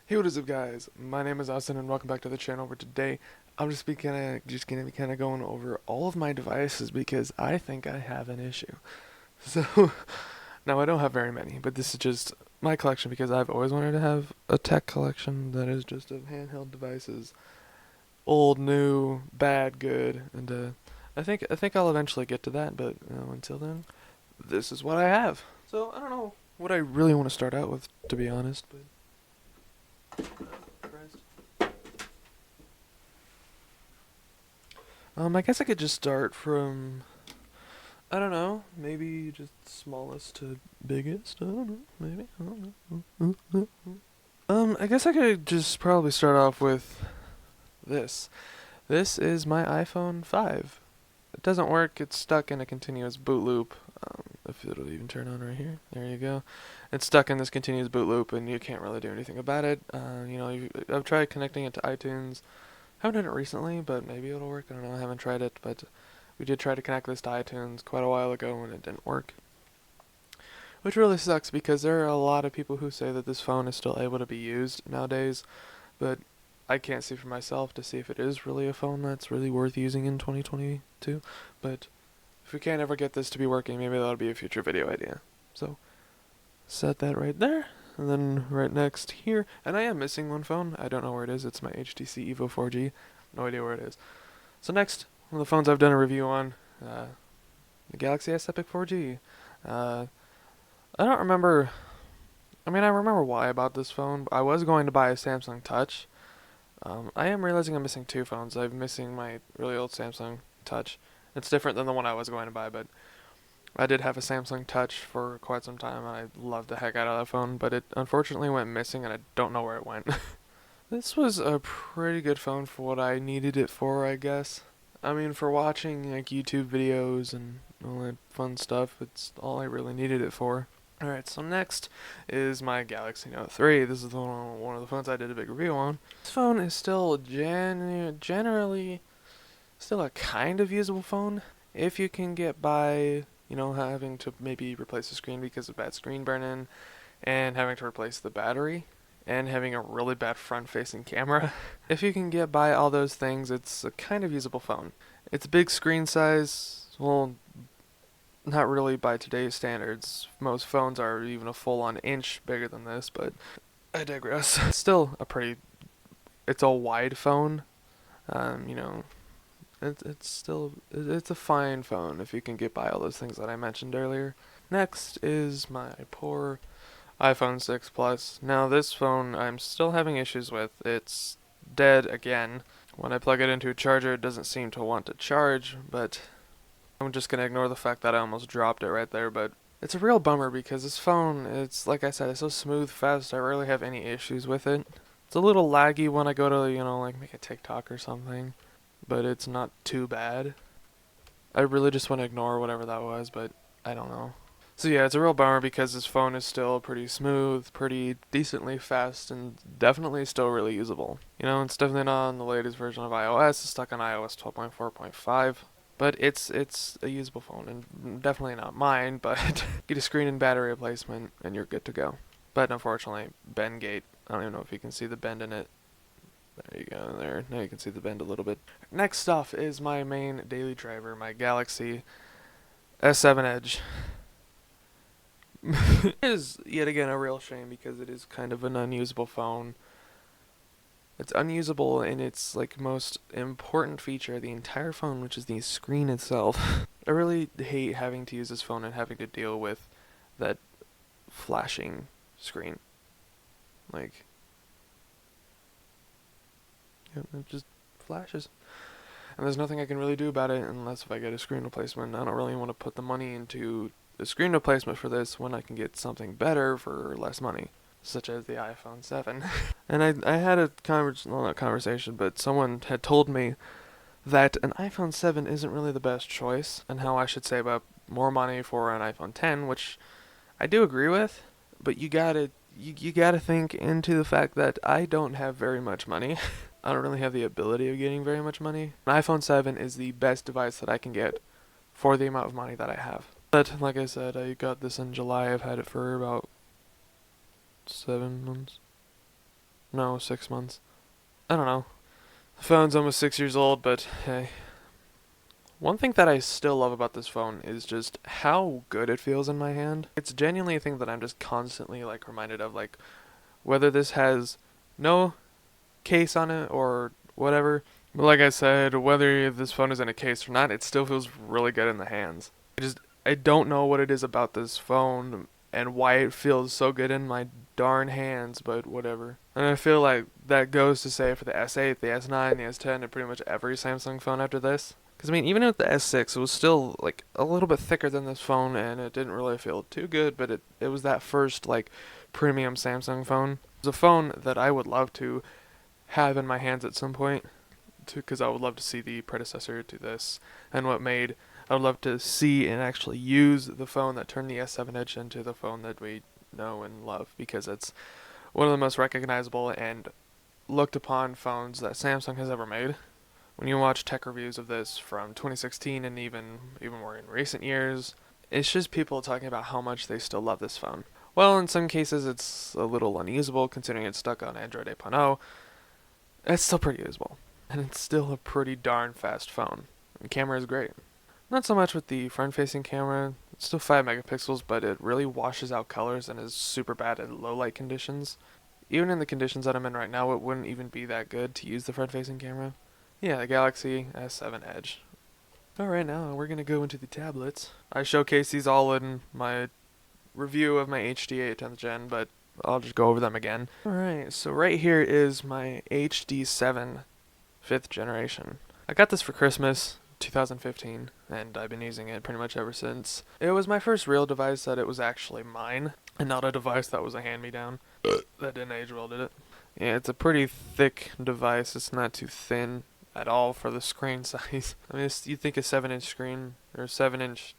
Hey, what is up, guys? My name is Austin, and welcome back to the channel. Where today I'm just gonna be kind of going over all of my devices because I think I have an issue. So now I don't have very many, but this is just my collection because I've always wanted to have a tech collection that is just of handheld devices, old, new, bad, good, and I think I'll eventually get to that. But until then, this is what I have. So I don't know what I really want to start out with, to be honest. But Christ. I guess I could just start from, I don't know, maybe just smallest to biggest. I don't know, maybe. I don't know. I guess I could just probably start off with this. This is my iPhone 5. It doesn't work, it's stuck in a continuous boot loop. If it'll even turn on right here. There you go. It's stuck in this continuous boot loop and you can't really do anything about it. I've tried connecting it to iTunes. Haven't done it recently, but maybe it'll work. I don't know. I haven't tried it, but we did try to connect this to iTunes quite a while ago and it didn't work. Which really sucks because there are a lot of people who say that this phone is still able to be used nowadays, but I can't see for myself to see if it is really a phone that's really worth using in 2022. But if we can't ever get this to be working, maybe that'll be a future video idea. So set that right there. And then right next here, and I am missing one phone. I don't know where it is. It's my HTC Evo 4G. No idea where it is. So next, one of the phones I've done a review on, the Galaxy S Epic 4G. Uh, I don't remember. I mean, I remember why I bought this phone. I was going to buy a Samsung Touch. I am realizing I'm missing two phones. I'm missing my really old Samsung Touch. It's different than the one I was going to buy, but I did have a Samsung Touch for quite some time, and I loved the heck out of that phone, but it unfortunately went missing, and I don't know where it went. This was a pretty good phone for what I needed it for, I guess. I mean, for watching like YouTube videos and all that fun stuff, it's all I really needed it for. Alright, so next is my Galaxy Note 3. This is one of the phones I did a big review on. This phone is still generally still a kind of usable phone if you can get by, having to maybe replace the screen because of bad screen burn-in and having to replace the battery and having a really bad front-facing camera. If you can get by all those things, it's a kind of usable phone. It's a big screen size, well, not really by today's standards. Most phones are even a full-on inch bigger than this, but I digress. It's a wide phone. Um, you know, it's a fine phone if you can get by all those things that I mentioned earlier. Next is my poor iPhone 6 Plus. Now this phone I'm still having issues with. It's dead again. When I plug it into a charger, it doesn't seem to want to charge, but I'm just gonna ignore the fact that I almost dropped it right there, but it's a real bummer because this phone, it's like I said, it's so smooth, fast, I rarely have any issues with it. It's a little laggy when I go to, like make a TikTok or something, but it's not too bad. I really just want to ignore whatever that was, but I don't know. So yeah, it's a real bummer because this phone is still pretty smooth, pretty decently fast, and definitely still really usable. It's definitely not on the latest version of iOS. It's stuck on iOS 12.4.5. But it's a usable phone, and definitely not mine, but get a screen and battery replacement, and you're good to go. But unfortunately, Bendgate, I don't even know if you can see the bend in it. There you go, there. Now you can see the bend a little bit. Next off is my main daily driver, my Galaxy S7 Edge. It is, yet again, a real shame because it is kind of an unusable phone. It's unusable in its most important feature of the entire phone, which is the screen itself. I really hate having to use this phone and having to deal with that flashing screen. It just flashes. And there's nothing I can really do about it unless if I get a screen replacement. I don't really want to put the money into a screen replacement for this when I can get something better for less money, such as the iPhone 7. And I had a not conversation, but someone had told me that an iPhone 7 isn't really the best choice, and how I should save up more money for an iPhone 10, which I do agree with, but you gotta think into the fact that I don't have very much money. I don't really have the ability of getting very much money. An iPhone 7 is the best device that I can get for the amount of money that I have. But like I said, I got this in July. I've had it for about 7 months. No, 6 months. I don't know. The phone's almost 6 years old, but hey. One thing that I still love about this phone is just how good it feels in my hand. It's genuinely a thing that I'm just constantly like reminded of, like whether this has no case on it or whatever. But like I said, whether this phone is in a case or not, it still feels really good in the hands. I don't know what it is about this phone and why it feels so good in my darn hands, but whatever. And I feel like that goes to say for the S8, the S9, the S10, and pretty much every Samsung phone after this. Because, I mean, even with the S6, it was still, like, a little bit thicker than this phone, and it didn't really feel too good, but it was that first, like, premium Samsung phone. It was a phone that I would love to have in my hands at some point, because I would love to see the predecessor to this, and I would love to see and actually use the phone that turned the S7 Edge into the phone that we know and love, because it's one of the most recognizable and looked upon phones that Samsung has ever made. When you watch tech reviews of this from 2016 and even more in recent years, it's just people talking about how much they still love this phone. Well, in some cases it's a little unusable considering it's stuck on Android 8.0. It's still pretty usable. And it's still a pretty darn fast phone. The camera is great. Not so much with the front-facing camera. It's still 5 megapixels, but it really washes out colors and is super bad at low light conditions. Even in the conditions that I'm in right now, it wouldn't even be that good to use the front-facing camera. Yeah, the Galaxy S7 Edge. Alright, now we're going to go into the tablets. I showcase these all in my review of my HD8 10th gen, but I'll just go over them again. Alright, so right here is my HD7 5th generation. I got this for Christmas 2015, and I've been using it pretty much ever since. It was my first real device that it was actually mine, and not a device that was a hand-me-down. That didn't age well, did it? Yeah, it's a pretty thick device. It's not too thin at all for the screen size. I mean, you'd think a 7-inch screen or a 7-inch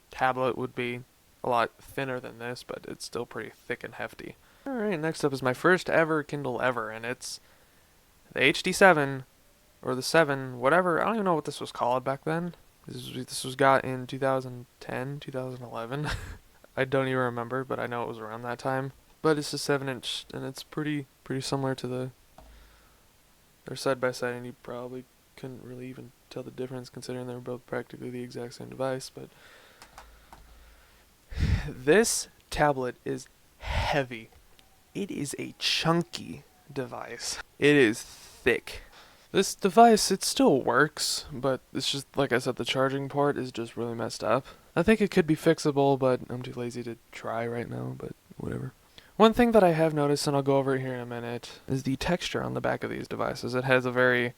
tablet would be a lot thinner than this, but it's still pretty thick and hefty. Alright, next up is my first ever Kindle ever, and it's the HD7, or the 7, whatever. I don't even know what this was called back then. This was got in 2010, 2011. I don't even remember, but I know it was around that time. But it's a 7-inch, and it's pretty similar to they're side by side, and you probably couldn't really even tell the difference considering they were both practically the exact same device. But this tablet is heavy. It is a chunky device. It is thick. This device, it still works, but it's just, like I said, the charging port is just really messed up. I think it could be fixable, but I'm too lazy to try right now, but whatever. One thing that I have noticed, and I'll go over it here in a minute, is the texture on the back of these devices. It has a very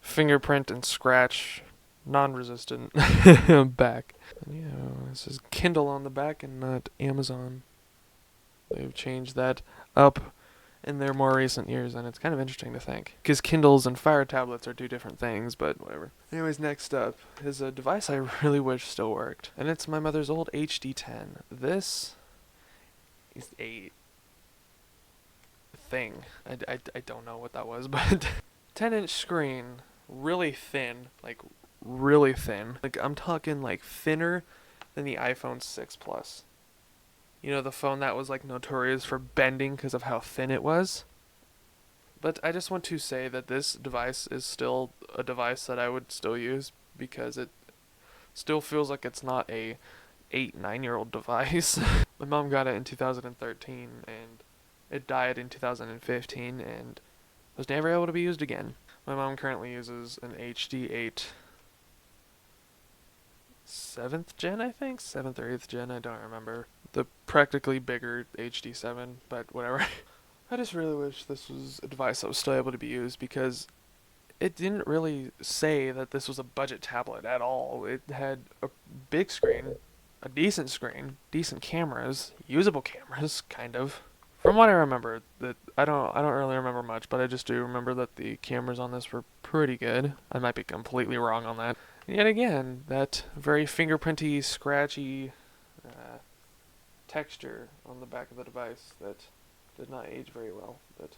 fingerprint and scratch, non-resistant back. And yeah, this is Kindle on the back and not Amazon. They've changed that up in their more recent years, and it's kind of interesting to think. Because Kindles and Fire tablets are two different things, but whatever. Anyways, next up is a device I really wish still worked, and it's my mother's old HD10. This is a thing. I don't know what that was, but 10-inch screen, really thin, like really thin. Like I'm talking like thinner than the iPhone 6 Plus. You know, the phone that was like notorious for bending because of how thin it was. But I just want to say that this device is still a device that I would still use because it still feels like it's not a 8-9-year-old device. My mom got it in 2013 and it died in 2015 and was never able to be used again. My mom currently uses an HD8 7th gen, I think? 7th or 8th gen, I don't remember. The practically bigger HD7, but whatever. I just really wish this was a device that was still able to be used because it didn't really say that this was a budget tablet at all. It had a big screen, decent cameras, usable cameras, kind of. From what I remember, that I don't really remember much, but I just do remember that the cameras on this were pretty good. I might be completely wrong on that. And yet again, that very fingerprinty, scratchy texture on the back of the device that did not age very well. But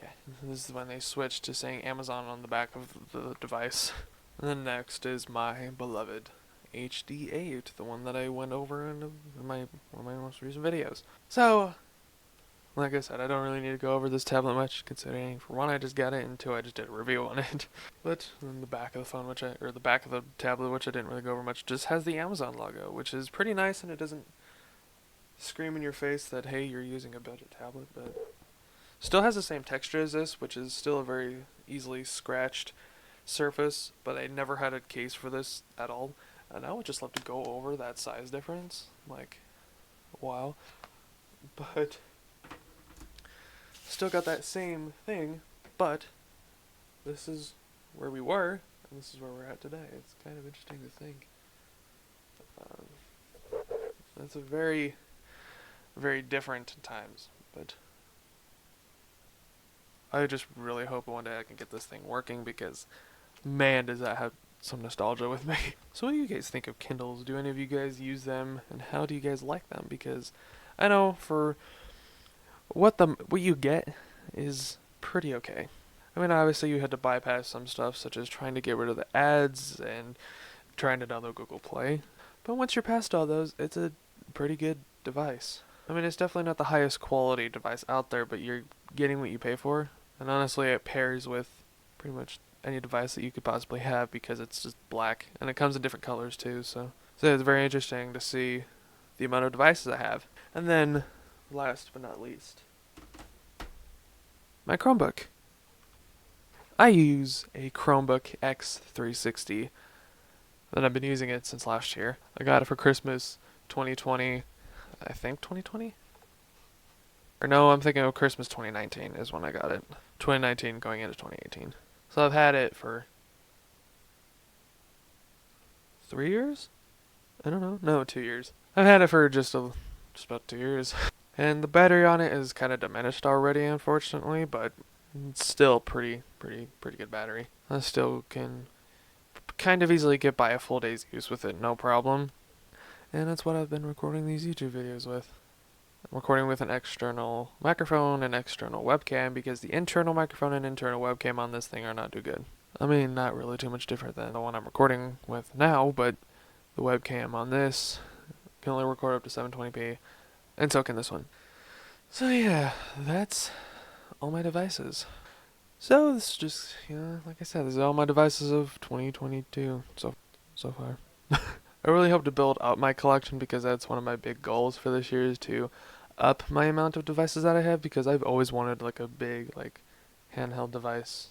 yeah, this is when they switched to saying Amazon on the back of the device. And then next is my beloved HD8, the one that I went over in one of my most recent videos. So, like I said, I don't really need to go over this tablet much, considering for one I just got it, and two I just did a review on it. But on the back of the phone, or the back of the tablet, which I didn't really go over much, just has the Amazon logo, which is pretty nice, and it doesn't scream in your face that hey, you're using a budget tablet, but still has the same texture as this, which is still a very easily scratched surface, but I never had a case for this at all, and I would just love to go over that size difference, like, wow. But still got that same thing, but this is where we were, and this is where we're at today. It's kind of interesting to think. It's a very, very different times, but I just really hope one day I can get this thing working, because man, does that have some nostalgia with me. So what do you guys think of Kindles? Do any of you guys use them, and how do you guys like them? Because I know for what you get is pretty okay. I mean, obviously you had to bypass some stuff, such as trying to get rid of the ads and trying to download Google Play. But once you're past all those, it's a pretty good device. I mean, it's definitely not the highest quality device out there, but you're getting what you pay for. And honestly, it pairs with pretty much any device that you could possibly have, because it's just black, and it comes in different colors too, so it's very interesting to see the amount of devices I have. And then, last but not least, my Chromebook. I use a Chromebook X360, and I've been using it since last year. I got it for Christmas 2020, I think 2020? Or no, I'm thinking of Christmas 2019 is when I got it. 2019 going into 2018. So I've had it for 3 years? I don't know. No, 2 years. I've had it for just about 2 years. And the battery on it is kind of diminished already, unfortunately, but it's still pretty good battery. I still can kind of easily get by a full day's use with it, no problem. And that's what I've been recording these YouTube videos with. I'm recording with an external microphone and external webcam, because the internal microphone and internal webcam on this thing are not too good. I mean, not really too much different than the one I'm recording with now, but the webcam on this can only record up to 720p, and so can this one. So yeah, that's all my devices. So this is just, like I said, this is all my devices of 2022 so far. I really hope to build up my collection, because that's one of my big goals for this year, is to up my amount of devices that I have, because I've always wanted like a big like handheld device,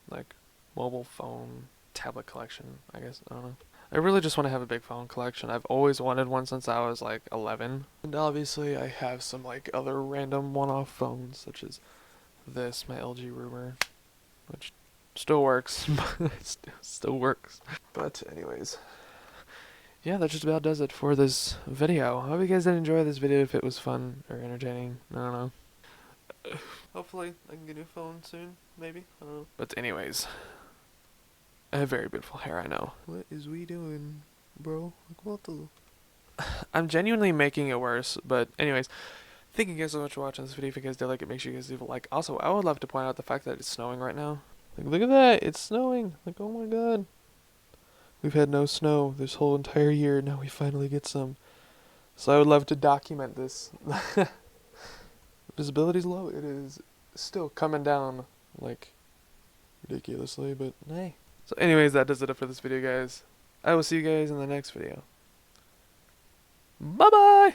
like mobile phone, tablet collection, I guess. I don't know. I really just want to have a big phone collection. I've always wanted one since I was like 11. And obviously I have some like other random one-off phones, such as this, my LG Rumor, which still works. still works. But anyways, yeah, that just about does it for this video. I hope you guys did enjoy this video, if it was fun or entertaining. I don't know. Hopefully I can get a new phone soon, maybe. I don't know. But anyways, I have very beautiful hair, I know. What is we doing, bro? Like, what the? I'm genuinely making it worse, but anyways, thank you guys so much for watching this video. If you guys did like it, make sure you guys leave a like. Also, I would love to point out the fact that it's snowing right now. Like, look at that, it's snowing. Like, oh my god. We've had no snow this whole entire year, now we finally get some. So I would love to document this. Visibility's low, it is still coming down, like, ridiculously, but hey. So anyways, that does it for this video, guys. I will see you guys in the next video. Bye-bye!